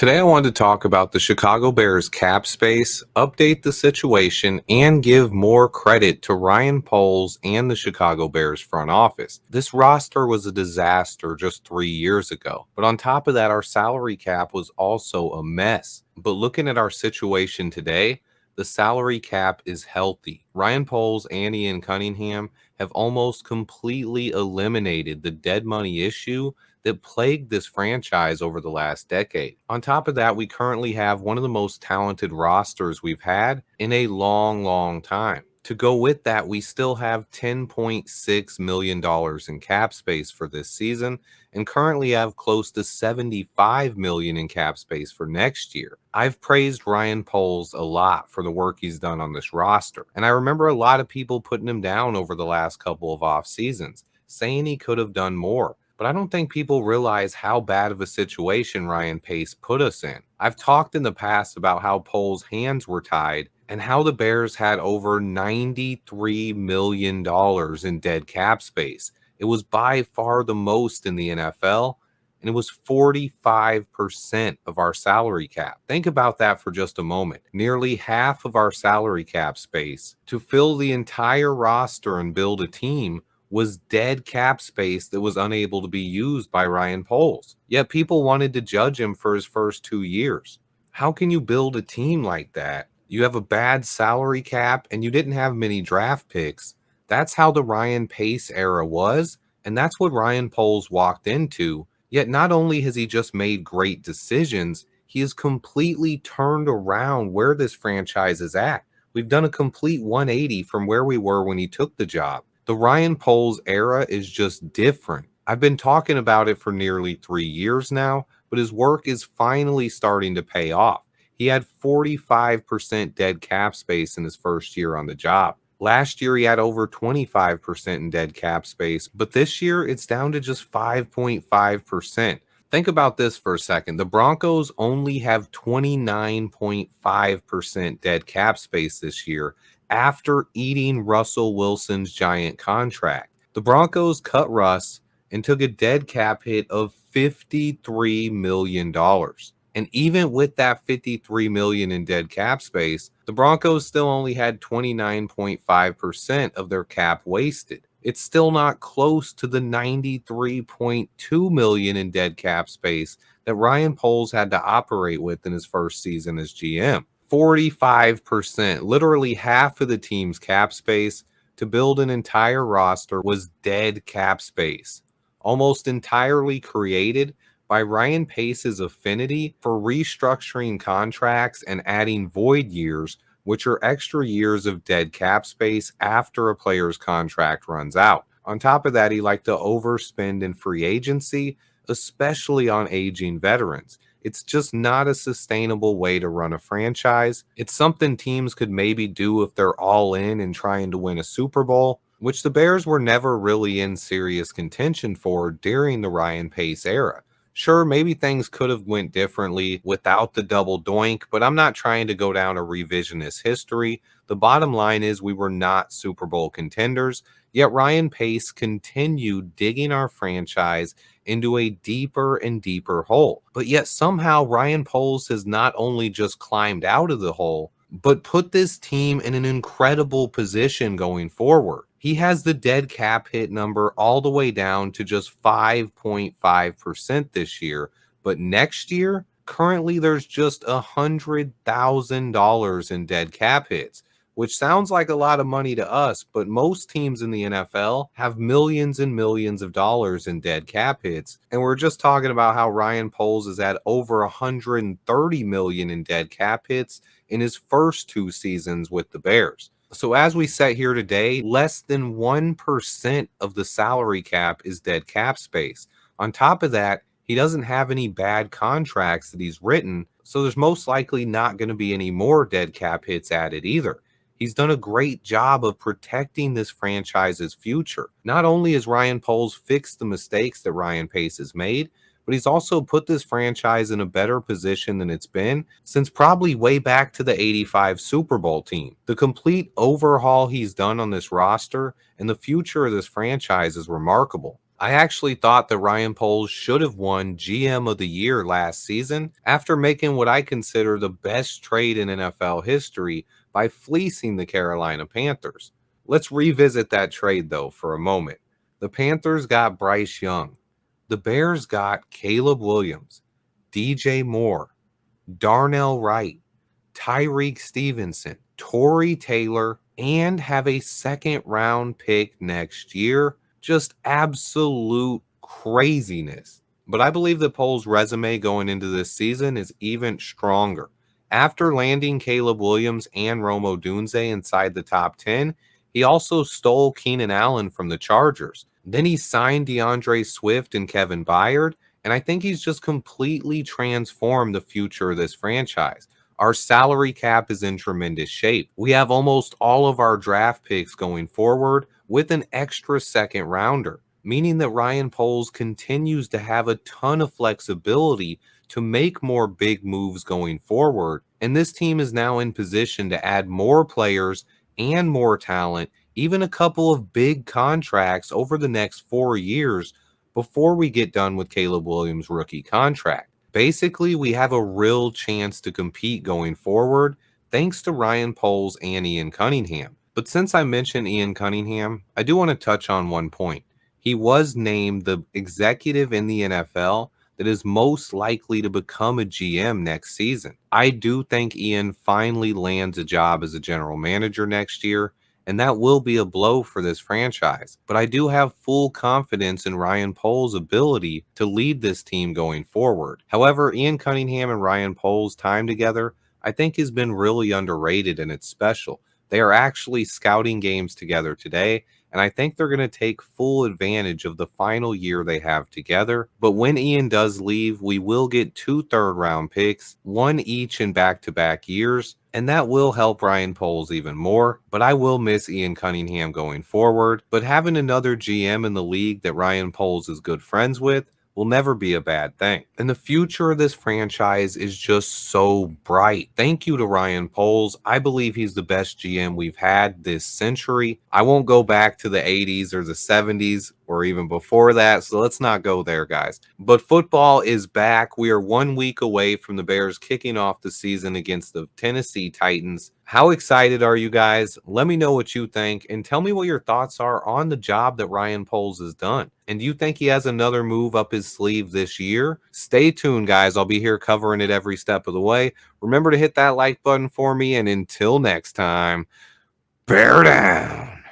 Today, I wanted to talk about the Chicago Bears cap space, update the situation, and give more credit to Ryan Poles and the Chicago Bears front office. This roster was a disaster just 3 years ago, but on top of that, our salary cap was also a mess. But looking at our situation today, the salary cap is healthy. Ryan Poles and Ian Cunningham have almost completely eliminated the dead money issue that plagued this franchise over the last decade. On top of that, we currently have one of the most talented rosters we've had in a long time. To go with that, we still have $10.6 million in cap space for this season and currently have close to $75 million in cap space for next year. I've praised Ryan Poles a lot for the work he's done on this roster, and I remember a lot of people putting him down over the last couple of off seasons, saying he could have done more. But I don't think people realize how bad of a situation Ryan Pace put us in. I've talked in the past about how Poles' hands were tied and how the Bears had over $93 million in dead cap space. It was by far the most in the NFL, and it was 45% of our salary cap. Think about that for just a moment. Nearly half of our salary cap space to fill the entire roster and build a team was dead cap space that was unable to be used by Ryan Poles. Yet people wanted to judge him for his first 2 years. How can you build a team like that? You have a bad salary cap and you didn't have many draft picks. That's how the Ryan Pace era was, and that's what Ryan Poles walked into. Yet not only has he just made great decisions, he has completely turned around where this franchise is at. We've done a complete 180 from where we were when he took the job. The Ryan Poles era is just different. I've been talking about it for nearly 3 years now, but his work is finally starting to pay off. He had 45% dead cap space in his first year on the job. Last year, he had over 25% in dead cap space, but this year it's down to just 5.5%. Think about this for a second. The Broncos only have 29.5% dead cap space this year after eating Russell Wilson's giant contract. The Broncos cut Russ and took a dead cap hit of $53 million. And even with that $53 million in dead cap space, the Broncos still only had 29.5% of their cap wasted. It's still not close to the $93.2 million in dead cap space that Ryan Poles had to operate with in his first season as GM. 45%, literally half of the team's cap space to build an entire roster was dead cap space, almost entirely created by Ryan Pace's affinity for restructuring contracts and adding void years, which are extra years of dead cap space after a player's contract runs out. On top of that, he liked to overspend in free agency, especially on aging veterans. It's just not a sustainable way to run a franchise. It's something teams could maybe do if they're all in and trying to win a Super Bowl, which the Bears were never really in serious contention for during the Ryan Pace era. Sure, maybe things could have went differently without the double doink, but I'm not trying to go down a revisionist history. The bottom line is we were not Super Bowl contenders, yet Ryan Pace continued digging our franchise into a deeper and deeper hole. But yet somehow Ryan Poles has not only just climbed out of the hole, but put this team in an incredible position going forward. He has the dead cap hit number all the way down to just 5.5% this year. But next year, currently there's just $100,000 in dead cap hits, which sounds like a lot of money to us, but most teams in the NFL have millions and millions of dollars in dead cap hits. And we're just talking about how Ryan Poles is at over 130 million in dead cap hits in his first 2 seasons with the Bears. So as we sit here today, less than 1% of the salary cap is dead cap space. On top of that, he doesn't have any bad contracts that he's written, so there's most likely not going to be any more dead cap hits added either. He's done a great job of protecting this franchise's future. Not only has Ryan Poles fixed the mistakes that Ryan Pace has made, but he's also put this franchise in a better position than it's been since probably way back to the '85 Super Bowl team. The complete overhaul he's done on this roster and the future of this franchise is remarkable. I actually thought that Ryan Poles should have won GM of the Year last season after making what I consider the best trade in NFL history by fleecing the Carolina Panthers. Let's revisit that trade though for a moment. The Panthers got Bryce Young. The Bears got Caleb Williams, DJ Moore, Darnell Wright, Tyreek Stevenson, Torrey Taylor, and have a second round pick next year. Just absolute craziness. But I believe that Pole's resume going into this season is even stronger. After landing Caleb Williams and Rome Odunze inside the top 10, he also stole Keenan Allen from the Chargers. Then he signed DeAndre Swift and Kevin Byard, and I think he's just completely transformed the future of this franchise. Our salary cap is in tremendous shape. We have almost all of our draft picks going forward with an extra second rounder, meaning that Ryan Poles continues to have a ton of flexibility to make more big moves going forward. And this team is now in position to add more players and more talent, even a couple of big contracts over the next 4 years before we get done with Caleb Williams' rookie contract. Basically, we have a real chance to compete going forward thanks to Ryan Poles and Ian Cunningham. But since I mentioned Ian Cunningham, I do want to touch on one point. He was named the executive in the NFL that is most likely to become a GM next season. I do think Ian finally lands a job as a general manager next year, and that will be a blow for this franchise. But I do have full confidence in Ryan Poles' ability to lead this team going forward. However, Ian Cunningham and Ryan Poles' time together, I think, has been really underrated and it's special. They are actually scouting games together today, and I think they're going to take full advantage of the final year they have together. But when Ian does leave, we will get 2 third-round picks, one each in back-to-back years, and that will help Ryan Poles even more. But I will miss Ian Cunningham going forward. But having another GM in the league that Ryan Poles is good friends with will never be a bad thing. And the future of this franchise is just so bright. Thank you to Ryan Poles. I believe he's the best GM we've had this century. I won't go back to the 80s or the 70s or even before that, so let's not go there, guys. But football is back. We are 1 week away from the Bears kicking off the season against the Tennessee Titans. How excited are you guys? Let me know what you think and tell me what your thoughts are on the job that Ryan Poles has done. And do you think he has another move up his sleeve this year? Stay tuned, guys. I'll be here covering it every step of the way. Remember to hit that like button for me, and until next time, bear down.